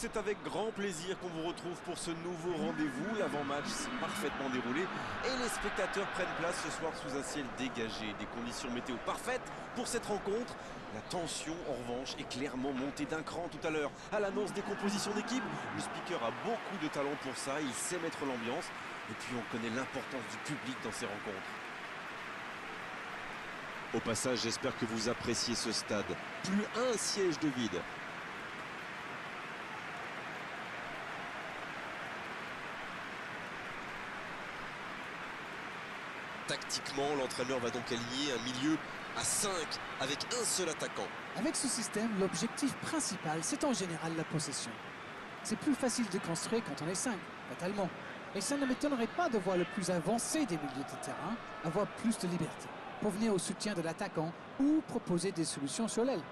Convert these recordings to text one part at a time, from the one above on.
c'est avec grand plaisir qu'on vous retrouve pour ce nouveau rendez-vous. L'avant-match s'est parfaitement déroulé et les spectateurs prennent place ce soir sous un ciel dégagé. Des conditions météo parfaites pour cette rencontre. La tension, en revanche, est clairement montée d'un cran tout à l'heure. À l'annonce des compositions d'équipe, le speaker a beaucoup de talent pour ça. Il sait mettre l'ambiance. Et puis on connaît l'importance du public dans ces rencontres. Au passage, j'espère que vous appréciez ce stade. Plus un siège de vide. Tactiquement, l'entraîneur va donc aligner un milieu à 5 avec un seul attaquant. Avec ce système, l'objectif principal, c'est en général la possession. C'est plus facile de construire quand on est 5, fatalement. Et ça ne m'étonnerait pas de voir le plus avancé des milieux de terrain avoir plus de liberté pour venir au soutien de l'attaquant ou proposer des solutions sur l'aile.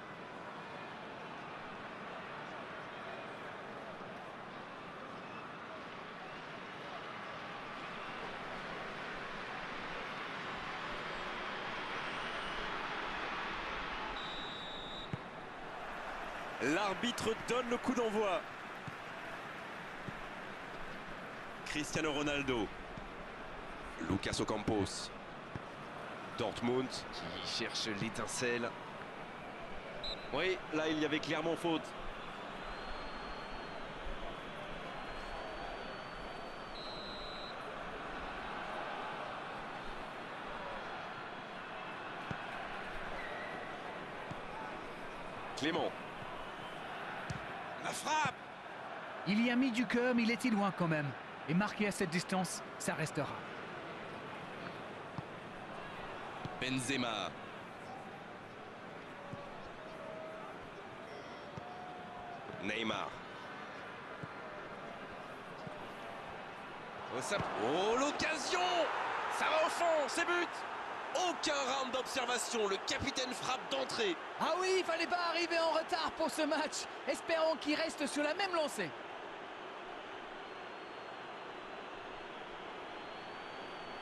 L'arbitre donne le coup d'envoi. Cristiano Ronaldo. Lucas Ocampos. Dortmund qui cherche l'étincelle. Oui, là il y avait clairement faute. Clément. La frappe! Il y a mis du cœur, mais il était loin quand même. Et marqué à cette distance, ça restera. Benzema. Neymar. Oh, l'occasion! Ça va au fond, c'est but! Aucun round d'observation, le capitaine frappe d'entrée. Ah oui, il fallait pas arriver en retard pour ce match. Espérons qu'il reste sur la même lancée.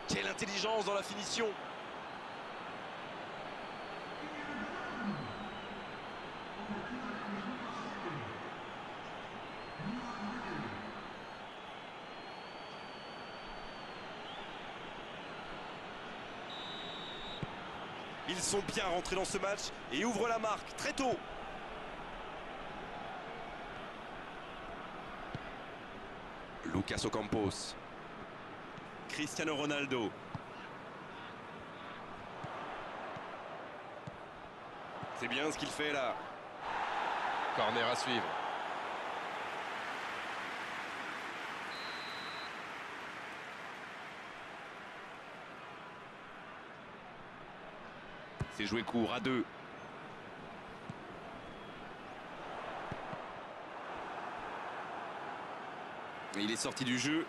Quelle intelligence dans la finition! Ils sont bien rentrés dans ce match et ouvrent la marque très tôt. Lucas Ocampos. Cristiano Ronaldo. C'est bien ce qu'il fait là. Corner à suivre. C'est joué court à 2. Et il est sorti du jeu.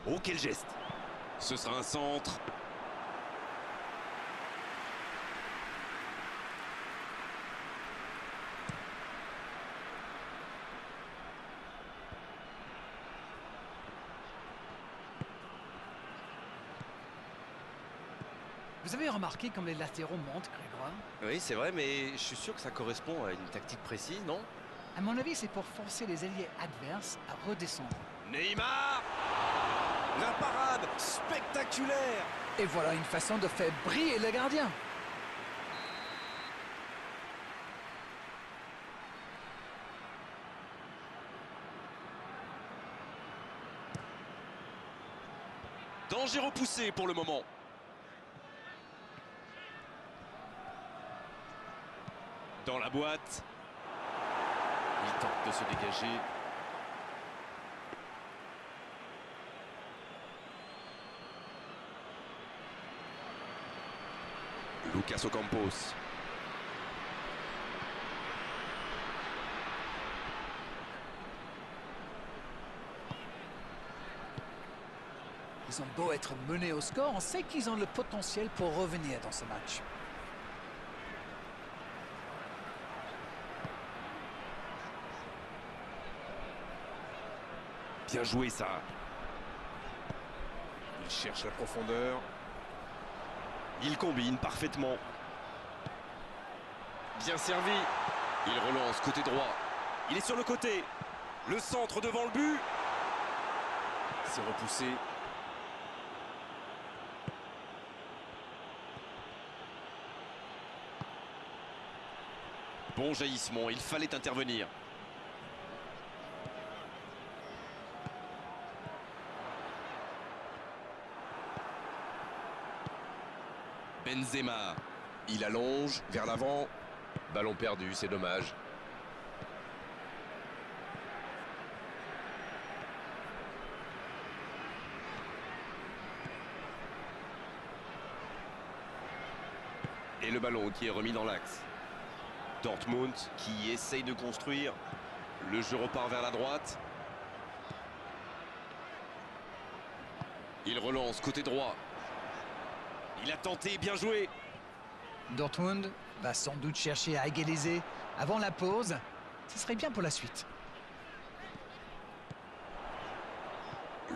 Oh, quel geste! Ce sera un centre. Vous avez remarqué comme les latéraux montent, Grégoire? Oui, c'est vrai, mais je suis sûr que ça correspond à une tactique précise, non? À mon avis, c'est pour forcer les alliés adverses à redescendre. Neymar! La parade spectaculaire! Et voilà une façon de faire briller le gardien. Danger repoussé pour le moment. Dans la boîte. Il tente de se dégager. Lucas Ocampos. Ils ont beau être menés au score, on sait qu'ils ont le potentiel pour revenir dans ce match. Bien joué ça. Il cherche la profondeur. Il combine parfaitement. Bien servi. Il relance côté droit. Il est sur le côté. Le centre devant le but. C'est repoussé. Bon jaillissement, il fallait intervenir. Benzema. Il allonge vers l'avant. Ballon perdu, c'est dommage. Et le ballon qui est remis dans l'axe. Dortmund qui essaye de construire. Le jeu repart vers la droite. Il relance côté droit. Il a tenté, bien joué. Dortmund va sans doute chercher à égaliser avant la pause. Ce serait bien pour la suite.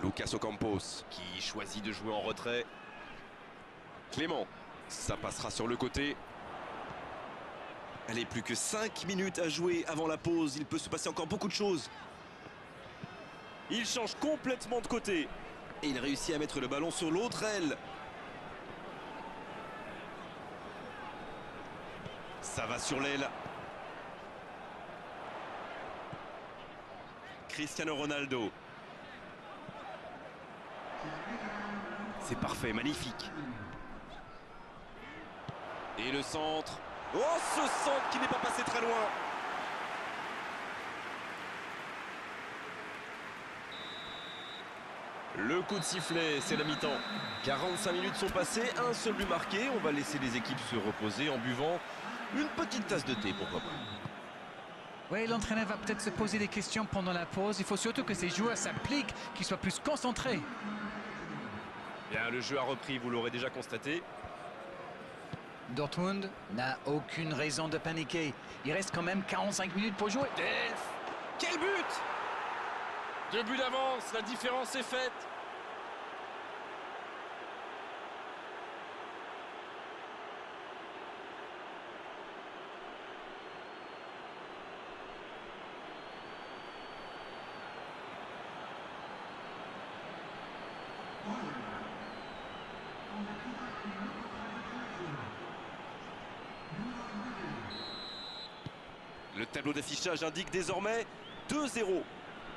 Lucas Ocampos qui choisit de jouer en retrait. Clément, ça passera sur le côté. Allez, plus que 5 minutes à jouer avant la pause. Il peut se passer encore beaucoup de choses. Il change complètement de côté. Et il réussit à mettre le ballon sur l'autre aile. Ça va sur l'aile. Cristiano Ronaldo. C'est parfait, magnifique. Et le centre. Oh, ce centre qui n'est pas passé très loin. Le coup de sifflet, c'est la mi-temps. 45 minutes sont passées, un seul but marqué. On va laisser les équipes se reposer en buvant une petite tasse de thé, pourquoi pas. Oui, l'entraîneur va peut-être se poser des questions pendant la pause. Il faut surtout que ses joueurs s'appliquent, qu'ils soient plus concentrés. Bien, le jeu a repris, vous l'aurez déjà constaté. Dortmund n'a aucune raison de paniquer. Il reste quand même 45 minutes pour jouer. Delph, quel but! 2 buts d'avance, la différence est faite. Le tableau d'affichage indique désormais 2-0.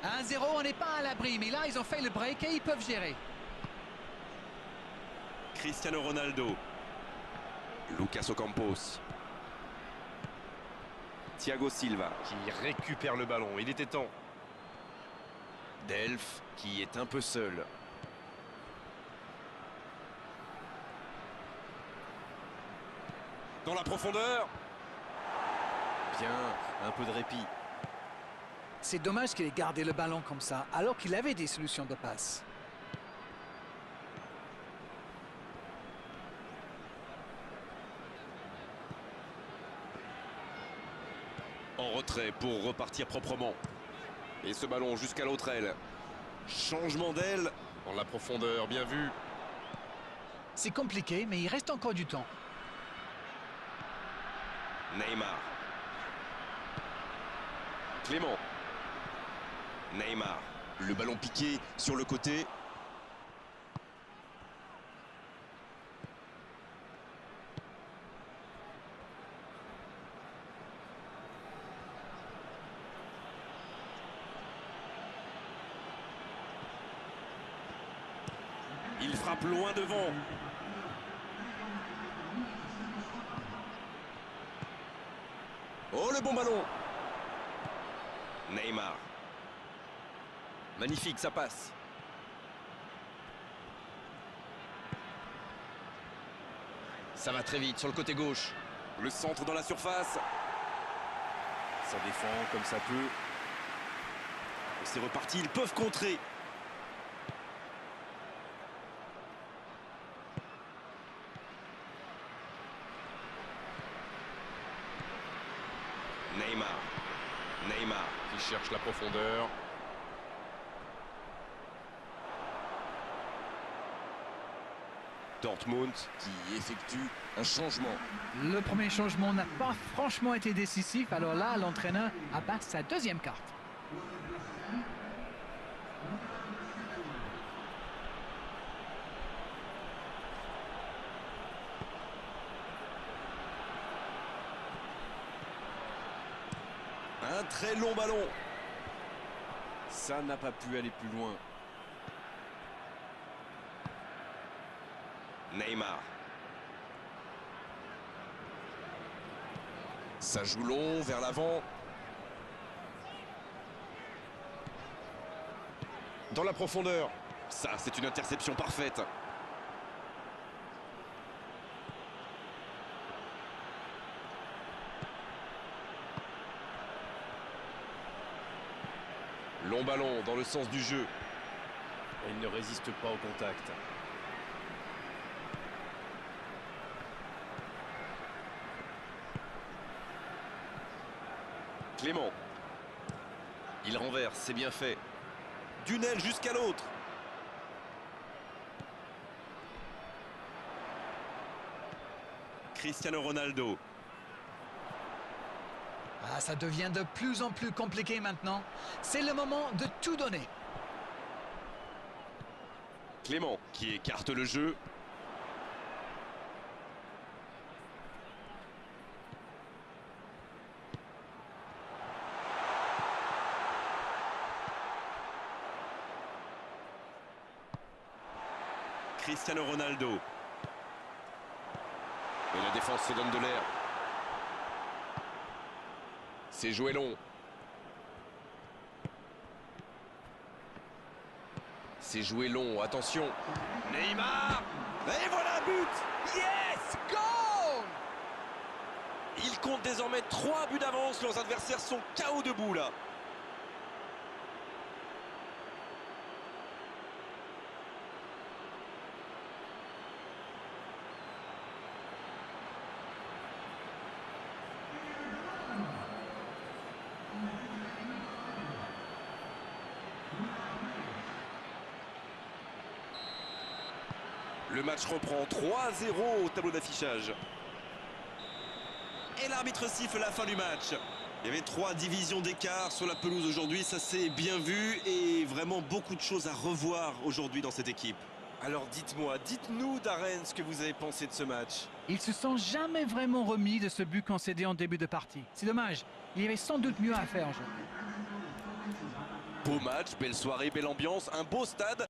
1-0, on n'est pas à l'abri, mais là, ils ont fait le break et ils peuvent gérer. Cristiano Ronaldo. Lucas Ocampos. Thiago Silva qui récupère le ballon. Il était temps. Delph qui est un peu seul. Dans la profondeur. Bien, un peu de répit. C'est dommage qu'il ait gardé le ballon comme ça, alors qu'il avait des solutions de passe. En retrait pour repartir proprement. Et ce ballon jusqu'à l'autre aile. Changement d'aile dans la profondeur, bien vu. C'est compliqué, mais il reste encore du temps. Neymar. Clément. Neymar. Le ballon piqué sur le côté. Il frappe loin devant. Oh, le bon ballon. Neymar. Magnifique, ça passe. Ça va très vite sur le côté gauche. Le centre dans la surface. Ça défend comme ça peut. Et c'est reparti, ils peuvent contrer. Neymar. Neymar qui cherche la profondeur. Dortmund qui effectue un changement. Le premier changement n'a pas franchement été décisif, alors là, l'entraîneur abat sa deuxième carte. Un très long ballon. Ça n'a pas pu aller plus loin. Neymar. Ça joue long vers l'avant. Dans la profondeur. Ça, c'est une interception parfaite. Long ballon dans le sens du jeu. Et il ne résiste pas au contact. Clément. Il renverse, c'est bien fait. D'une aile jusqu'à l'autre. Cristiano Ronaldo. Ah, ça devient de plus en plus compliqué maintenant. C'est le moment de tout donner. Clément qui écarte le jeu. Cristiano Ronaldo. Et la défense se donne de l'air. C'est joué long. C'est joué long, attention. Neymar. Et voilà un but. Yes! Goal! Il compte désormais 3 buts d'avance. Leurs adversaires sont KO debout là. Le match reprend 3-0 au tableau d'affichage. Et l'arbitre siffle la fin du match. Il y avait 3 divisions d'écart sur la pelouse aujourd'hui, ça s'est bien vu et vraiment beaucoup de choses à revoir aujourd'hui dans cette équipe. Alors dites-moi, dites-nous Darren ce que vous avez pensé de ce match. Ils se sont jamais vraiment remis de ce but concédé en début de partie. C'est dommage, il y avait sans doute mieux à faire aujourd'hui. Beau match, belle soirée, belle ambiance, un beau stade.